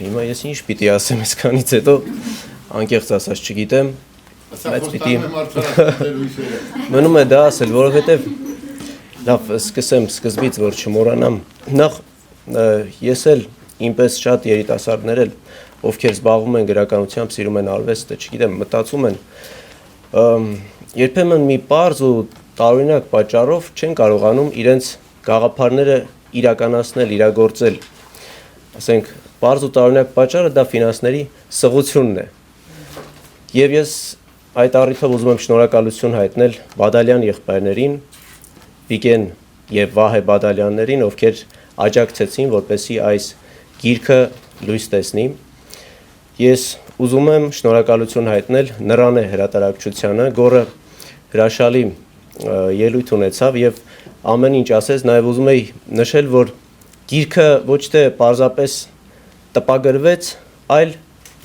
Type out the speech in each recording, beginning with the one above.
հիմա ես ինչ պիտի ասեմ այսքանից հետո անկեղծ ասած չգիտեմ, բայց պիտի մնում է դա ասել, որովհետև լավ սկսեմ սկզբից, որ չմոռանամ, նախ ես էլ ինպես շատ երիտասարդներ էլ, ովքեր զբաղվում են գրականությամբ, սիրում են արվեստը, չգիտեմ, մտածում են, երբեմն մի պարզ ու տարօրինակ պատճառով չեն կարողանում իրենց գաղափարները իրականացնել, իրագործել, ասենք, պարզ ու տարօրինակ պատճառը դա ֆինանսների սղությունն է։ Եվ ես այդ առիթով ուզում եմ շնորհակալություն հայտնել Բադալյան եղբայրներին, Վիգեն եւ Վահե Բադալյաններին, ովքեր աջակցեցին, որպեսզի այս գիրքը լույս տեսնի։ Ես ուզում եմ շնորհակալություն հայտնել Նռանե հրատարակչությանը, որը հրաշալի ելույթ ունեցավ եւ ամեն ինչ ասեց, նաեւ ուզում եի նշել, որ գիրքը ոչ թե պարզապես տպագրվեց, այլ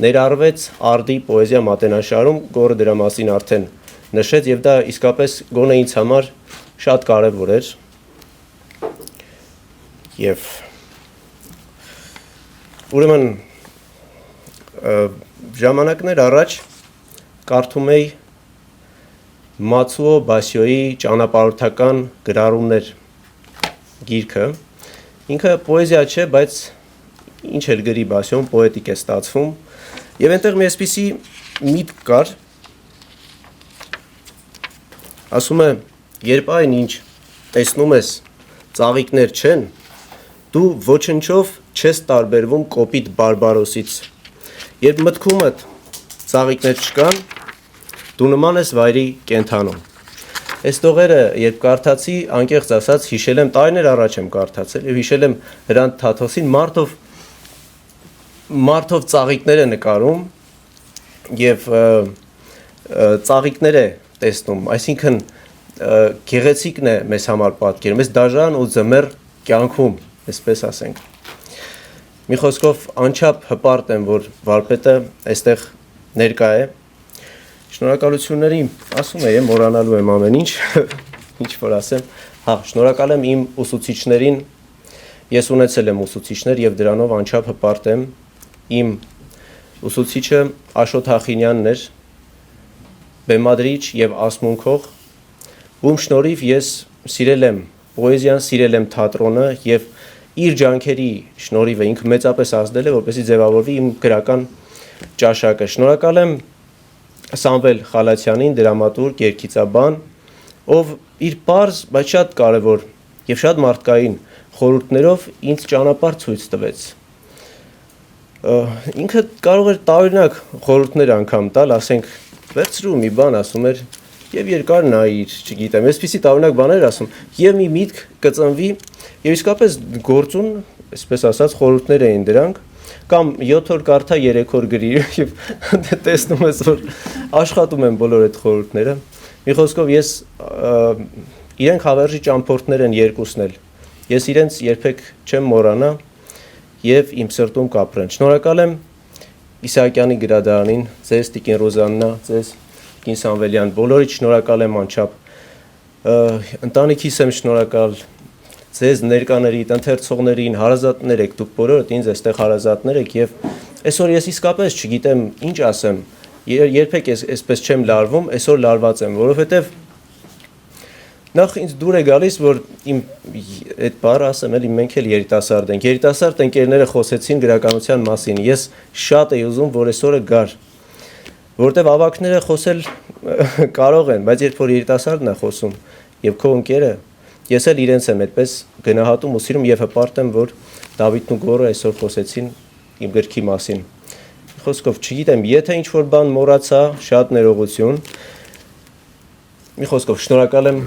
ներառվեց արդի պոեզիա մատենաշարում, որը դրա մասին արդեն նշեց եւ դա իսկապես գոնե ինձ համար շատ կարեւոր էր։ Եվ ուրեմն ժամանակներ առաջ կարդում էի Մացուո Բասյոյի ճանապարհորդական գրառումներ գիրքը, ինքը պոեզիա չէ, բայց ինչ էլ գրի Բասյոն, պոետիկ է ստացվում, եւ այնտեղ մի այսպիսի միտք կար, ասում է, երբ այն ինչ տեսնում ես ծաղիկներ չեն, դու ոչնչով չես տարբերվում կոպիտ բարբարոսից, երբ մտքումդ ծաղիկներ չկան, դու նման ես վայրի կենթանուն։ Այս տողերը, երբ կարդացի, անկեղծ ասած, հիշել եմ, տարիներ առաջ եմ կարդացել, եւ հիշել եմ Հրանտ Թաթոսին մարդով ծաղիկներ է նկարում եւ ծաղիկներ է տեսնում, այսինքն գեղեցիկն է մեզ համար պատկերում, այս դաժան ու ձմեռ կյանքում, այսպես ասենք։ Մի խոսքով անչափ հպարտ եմ, որ վարպետը այստեղ ներկա է։ Շնորհակալությունների, ասում եմ, մոռանալու եմ ամեն ինչ, ինչ որ ասեմ, հա, շնորհակալ եմ իմ ուսուցիչներին, ես ունեցել եմ ուսուցիչներ եւ դրանով անչափ հպարտ եմ, իմ ուսուցիչը Աշոտ Հախինյանն էր, բեմադրիչ եւ ասմունքող, ում շնորհիվ ես սիրել եմ պոեզիան, սիրել եմ թատրոնը եւ իր ջանքերի շնորհիվ ինքը մեծապես ազդել է, որպեսզի ձևավորվի իմ գրական ճաշակը։ Շնորհակալ եմ Սամվել Խալաթյանին, դրամատուրգ, երգիծաբան, ով իր պարզ, բայց շատ կարևոր եւ շատ մարդկային խորհուրդներով ինձ ճանապարհ ցույց տվեց։ Ինքը կարող էր տարօրինակ խորհուրդներ անգամ տալ, ասենք, վերցրու մի բան, ասում էր, եւ երկար նայիր, չգիտեմ, այսպիսի տարօրինակ բաներ ասում, եւ մի միտք կծնվի, եւ իսկապես գործուն, այսպես ասած, խորհուրդներ էին դրանք, կամ 7 օր կարդա 3 օր գրի եւ տեսնում ես որ աշխատում են բոլոր այդ խորհուրդները։ Մի խոսքով ես իրենք հավերժի ճամփորդներ են երկուսն էլ։ Ես իրենց երբեք չեմ մոռանա եւ իմ սրտում կապրեն։ Շնորհակալ եմ Իսահակյանի գրադարանին, ձեզ Տիկին Ռոզաննա, ձեզ Տիկին Սամվելյան, բոլորիդ շնորհակալ եմ անչափ։ Ընտանիքիս եմ շնորհակալ ձեզ ներկաներիդ, ընթերցողներին, հարազատներ եք, դուք բոլորդ ինձ այստեղ հարազատներ եք եւ այսօր ես իսկապես չգիտեմ ինչ ասեմ, երբեք այսպես չեմ լարվում, այսօր լարված եմ, որովհետեւ նախ ինձ դուր է գալիս, որ իմ այդ բառը ասեմ, էլի մենք էլ երիտասարդ ենք, երիտասարդ ընկերները խոսեցին գրականության մասին, ես շատ էի ուզում, որ այսօրը գար, որովհետեւ ավակները խոսել կարող են, բայց երբ որ երիտասարդն է խոսում եւ քո ընկերը ես էլ իրենց եմ այդպես գնահատում ու սիրում եւ հպարտ եմ, որ Դավիթն ու Գորը այսօր խոսեցին իմ գրքի մասին։ Խոսքով չգիտեմ, եթե ինչ-որ բան մոռացա, շատ ներողություն։ Մի խոսքով շնորհակալ եմ։